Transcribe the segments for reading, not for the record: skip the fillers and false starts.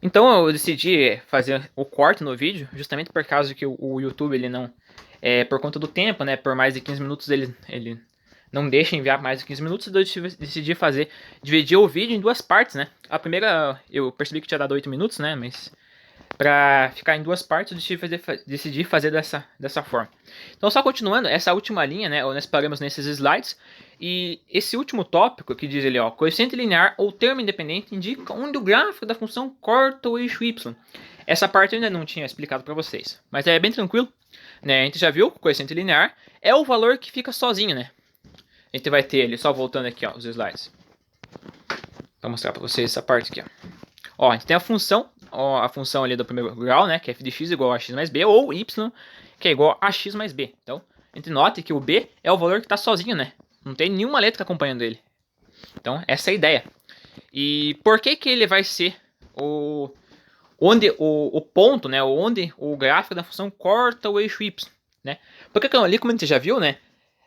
Então eu decidi fazer o corte no vídeo, justamente por causa que o YouTube, ele não, por conta do tempo, né, por mais de 15 minutos ele não deixa enviar mais de 15 minutos, então eu decidi dividir o vídeo em duas partes, né. A primeira eu percebi que tinha dado 8 minutos, né, mas para ficar em duas partes eu decidi fazer dessa forma. Então só continuando, essa última linha, né, nós paramos nesses slides, e esse último tópico que diz ali, ó, coeficiente linear ou termo independente indica onde o gráfico da função corta o eixo y. Essa parte eu ainda não tinha explicado para vocês, mas é bem tranquilo, né? A gente já viu que o coeficiente linear é o valor que fica sozinho, né? A gente vai ter ele, só voltando aqui, ó, os slides. Vou mostrar para vocês essa parte aqui, ó. Ó, a gente tem a função ali do primeiro grau, né, que é f de x igual a x mais b, ou y, que é igual a x mais b. Então, a gente note que o b é o valor que está sozinho, né? Não tem nenhuma letra acompanhando ele. Então, essa é a ideia. E por que que ele vai ser o ponto, né, onde o gráfico da função corta o eixo y, né? Porque ali, como a gente já viu, né,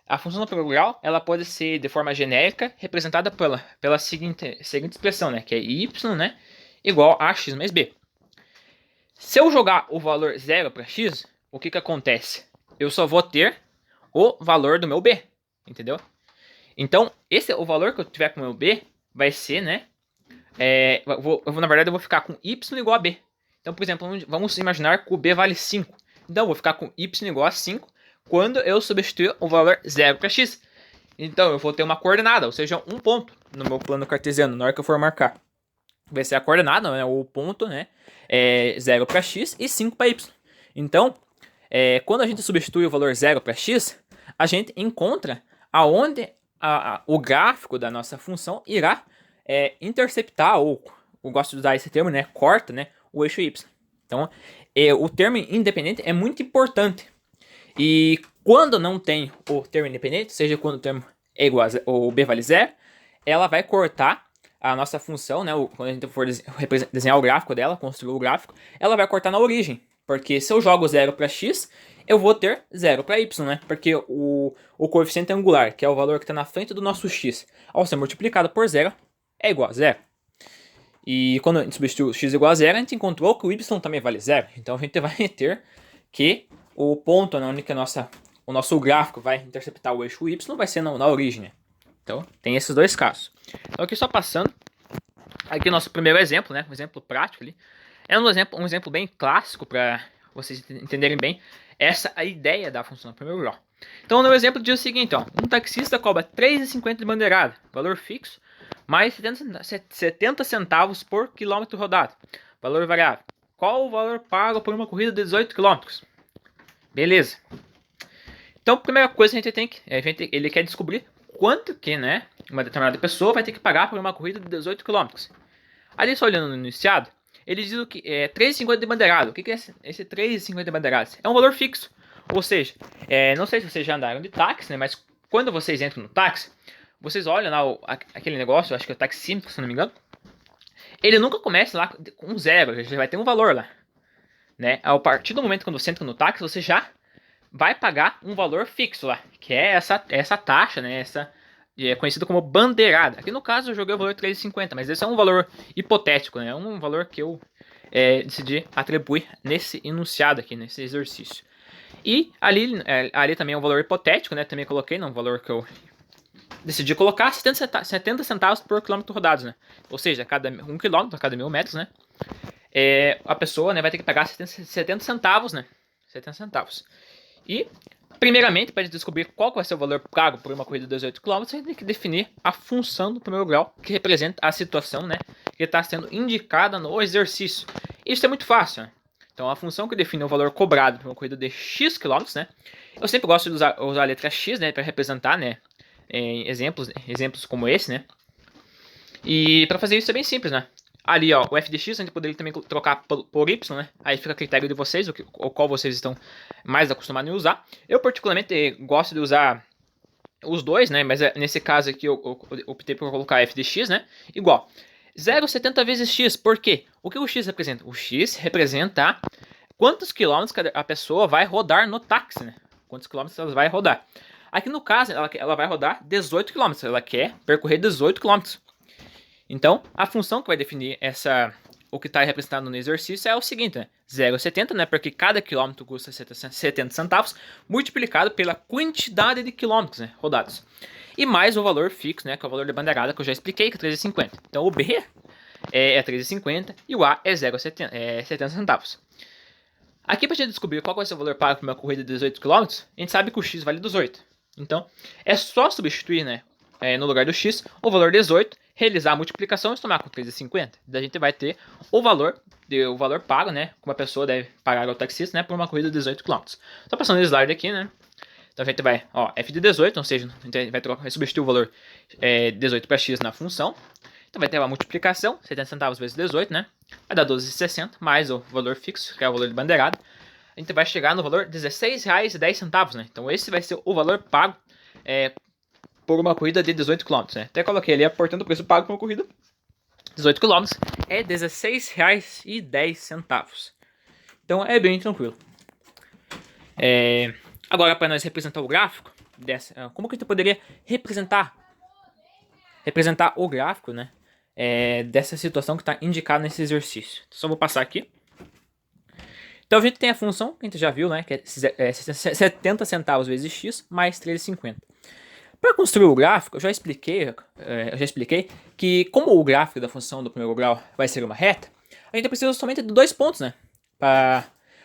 a função do primeiro grau, ela pode ser de forma genérica representada pela seguinte expressão, né, que é y, né, igual a x mais b. Se eu jogar o valor 0 para x, o que eu Eu só vou ter o valor do meu b, entendeu? Então, esse é o valor que eu tiver com o meu b, vai ser, né? Na verdade, eu vou ficar com y igual a b. Então, por exemplo, vamos imaginar que o b vale 5. Então, eu vou ficar com y igual a 5 quando eu substituir o valor 0 para x. Então, eu vou ter uma coordenada, ou seja, um ponto no meu plano cartesiano, na hora que eu for marcar. Vai ser a coordenada, né, ou o ponto, né? 0 para x e 5 para y. Então, quando a gente substitui o valor 0 para x, a gente encontra aonde o gráfico da nossa função irá interceptar, ou eu gosto de usar esse termo, né, corta, né, o eixo y. Então, o termo independente é muito importante. E quando não tem o termo independente, seja quando o termo é igual a o b vale 0, ela vai cortar a nossa função, né, quando a gente for desenhar o gráfico dela, construir o gráfico, ela vai cortar na origem. Porque se eu jogo 0 para x, eu vou ter 0 para y, né? Porque o coeficiente angular, que é o valor que está na frente do nosso x, ao ser multiplicado por 0, é igual a 0. E quando a gente substitui o x igual a 0, a gente encontrou que o y também vale 0. Então a gente vai ter que o ponto onde que o nosso gráfico vai interceptar o eixo y vai ser na origem, né? Então, tem esses dois casos. Então, aqui só passando. Aqui o nosso primeiro exemplo, né? Um exemplo prático ali. É um exemplo bem clássico para vocês entenderem bem a ideia da função do primeiro grau. Então, no exemplo diz o seguinte, ó. Um taxista cobra R$ 3,50 de bandeirada, valor fixo, mais 70 centavos por quilômetro rodado, valor variável. Qual o valor pago por uma corrida de 18 km? Beleza. Então, a primeira coisa que a gente tem que... ele quer descobrir quanto que, né, uma determinada pessoa vai ter que pagar por uma corrida de 18 km. Ali, só olhando no iniciado, ele diz que é R$3,50 de bandeirada. O que é esse R$3,50 de bandeirada? É um valor fixo. Ou seja, não sei se vocês já andaram de táxi, né, mas quando vocês entram no táxi, vocês olham lá aquele negócio, acho que é o taxímetro, se não me engano, ele nunca começa lá com 0, já vai ter um valor lá. Né? A partir do momento quando você entra no táxi, você já vai pagar um valor fixo lá, que é essa taxa, né? É conhecida como bandeirada. Aqui no caso eu joguei o valor 3,50, mas esse é um valor hipotético, né? Um valor que eu decidi atribuir nesse enunciado aqui, nesse exercício. E ali também é um valor hipotético, né? Também coloquei, um valor que eu decidi colocar 70 centavos por quilômetro rodados, né? Ou seja, cada 1 quilômetro, a cada 1.000 metros, né? A pessoa, né, vai ter que pagar 70 centavos, né? 70 centavos. E, primeiramente, para descobrir qual vai ser o valor pago por uma corrida de 18 km, a gente tem que definir a função do primeiro grau, que representa a situação, né, que está sendo indicada no exercício. Isso é muito fácil, né? Então, a função que define o valor cobrado por uma corrida de x km, né? Eu sempre gosto de usar a letra x, né, para representar, né, exemplos como esse, né? E para fazer isso é bem simples, né? Ali, ó, o f de x a gente poderia também trocar por y, né? Aí fica a critério de vocês, o qual vocês estão mais acostumados a usar. Eu particularmente gosto de usar os dois, né? Mas nesse caso aqui eu optei por colocar f de x, né? Igual 0,70 vezes x. Por quê? O que o x representa? O x representa quantos quilômetros a pessoa vai rodar no táxi, né? Quantos quilômetros ela vai rodar. Aqui no caso, ela vai rodar 18 quilômetros. Ela quer percorrer 18 quilômetros. Então, a função que vai definir o que está representado no exercício é o seguinte, né? 0,70, né? Porque cada quilômetro custa 70 centavos, multiplicado pela quantidade de quilômetros, né, rodados. E mais o valor fixo, né? Que é o valor da bandeirada, que eu já expliquei, que é 3,50. Então o B é 3,50 e o A é 0,70 70 centavos. Aqui, para a gente descobrir qual vai ser o valor pago para uma corrida de 18 km, a gente sabe que o X vale 18. Então, é só substituir, né, no lugar do X, o valor 18, realizar a multiplicação e somar com 3,50. Daí a gente vai ter o valor pago, né, que uma pessoa deve pagar ao taxista, né, por uma corrida de 18 km. Só passando o slide aqui, né. Então a gente vai, f de 18, ou seja, a gente vai substituir o valor 18 para X na função. Então vai ter uma multiplicação, 70 centavos vezes 18, né? Vai dar 12,60, mais o valor fixo, que é o valor de bandeirada. A gente vai chegar no valor de R$16,10, né? Então esse vai ser o valor pago por uma corrida de 18 km, né? Até coloquei ali, portanto, o preço pago por uma corrida de 18 km é R$16,10. Então é bem tranquilo. Agora, para nós representar o gráfico, como que a gente poderia representar o gráfico, né? Dessa situação que está indicada nesse exercício. Então, só vou passar aqui. Então a gente tem a função que a gente já viu, né? Que é 70 centavos vezes x mais 3,50. Para construir o gráfico, eu já expliquei que como o gráfico da função do primeiro grau vai ser uma reta, a gente precisa somente de 2 pontos, né?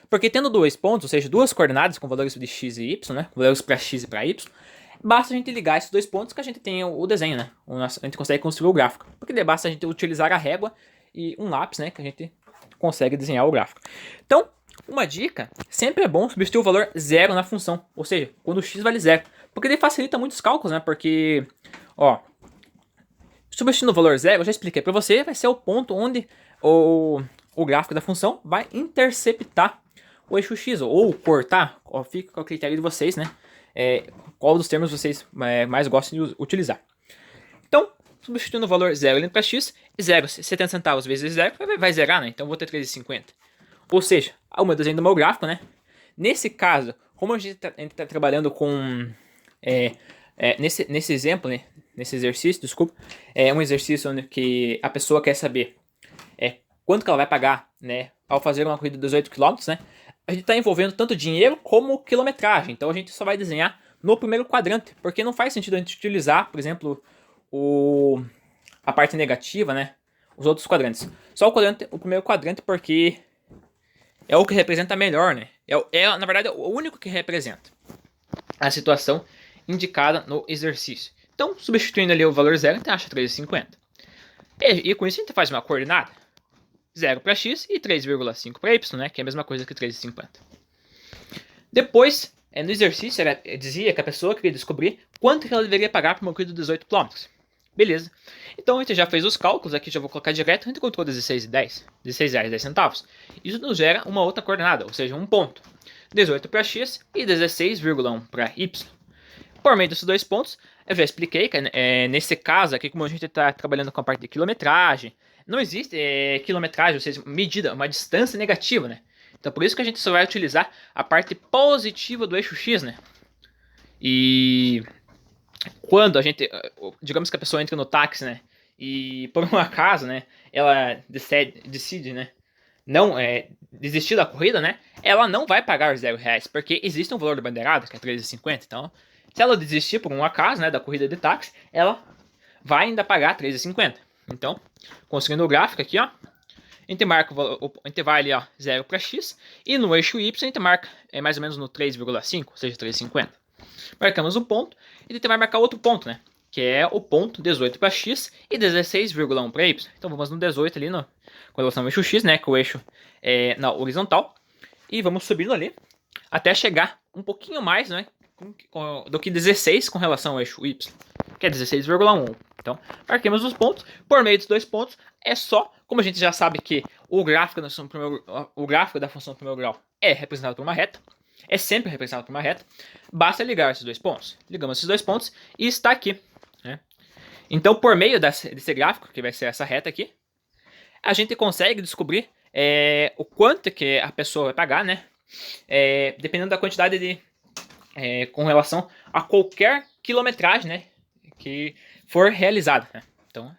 Porque tendo 2 pontos, ou seja, duas coordenadas com valores de x e y, né? Valores para x e para y, basta a gente ligar esses 2 pontos que a gente tem o desenho, né? A gente consegue construir o gráfico. Porque daí basta a gente utilizar a régua e um lápis, né? Que a gente consegue desenhar o gráfico. Então, uma dica, sempre é bom substituir o valor 0 na função. Ou seja, quando o x vale 0. Porque daí facilita muitos cálculos, né? Porque, substituindo o valor 0, eu já expliquei para você, vai ser o ponto onde o gráfico da função vai interceptar o eixo x, ou cortar, fica com o critério de vocês, né? Qual dos termos vocês mais gostam de utilizar. Então, substituindo o valor 0 ali para x, 0, 70 centavos vezes 0, vai zerar, né? Então, vou ter 3,50. Ou seja, o meu desenho do meu gráfico, né? Nesse caso, como a gente está trabalhando com... nesse exemplo, né? Nesse exercício, desculpa, é um exercício onde que a pessoa quer saber quanto que ela vai pagar, né? Ao fazer uma corrida de 18 km, né? A gente está envolvendo tanto dinheiro como quilometragem. Então a gente só vai desenhar no primeiro quadrante, porque não faz sentido a gente utilizar, por exemplo, a parte negativa, né? Os outros quadrantes. Só o primeiro quadrante, porque é o que representa melhor, né? Na verdade, é o único que representa a situação indicada no exercício. Então, substituindo ali o valor 0, a gente acha 3,50. E com isso a gente faz uma coordenada. 0 para x e 3,5 para y, né? Que é a mesma coisa que 3,50. Depois, no exercício, ela dizia que a pessoa queria descobrir quanto que ela deveria pagar por uma corrida de 18 km. Beleza. Então a gente já fez os cálculos, aqui já vou colocar direto, a gente encontrou R$16,10. Isso nos gera uma outra coordenada, ou seja, um ponto. 18 para x e 16,1 para y. Por meio desses 2 pontos, eu já expliquei que nesse caso aqui, como a gente está trabalhando com a parte de quilometragem, não existe quilometragem, ou seja, medida, uma distância negativa, né? Então por isso que a gente só vai utilizar a parte positiva do eixo x, né? E quando a gente, digamos que a pessoa entra no táxi, né? E por um acaso, né? Ela decide, né? Não desistir da corrida, né? Ela não vai pagar os R$0, porque existe um valor da bandeirada, que é 3,50. Então, se ela desistir por um acaso, né? Da corrida de táxi, ela vai ainda pagar 3,50. Então, construindo o gráfico aqui, ó. A gente marca a gente vai ali, ó, 0 para x. E no eixo y, a gente marca mais ou menos no 3,5, ou seja, 3,50. Marcamos um ponto e a gente vai marcar outro ponto, né? Que é o ponto 18 para x e 16,1 para y. Então vamos no 18 ali com relação ao eixo x, né? Que o eixo é na horizontal. E vamos subindo ali até chegar um pouquinho mais, né? Do que 16 com relação ao eixo y, que é 16,1. Então, marquemos os pontos. Por meio dos 2 pontos, é só, como a gente já sabe que o gráfico da função do primeiro grau é representado por uma reta, é sempre representado por uma reta, basta ligar esses 2 pontos. Ligamos esses 2 pontos e está aqui, né? Então, por meio desse gráfico, que vai ser essa reta aqui, a gente consegue descobrir o quanto que a pessoa vai pagar, né? Dependendo da quantidade com relação a qualquer quilometragem, né? Que for realizada, né? Então,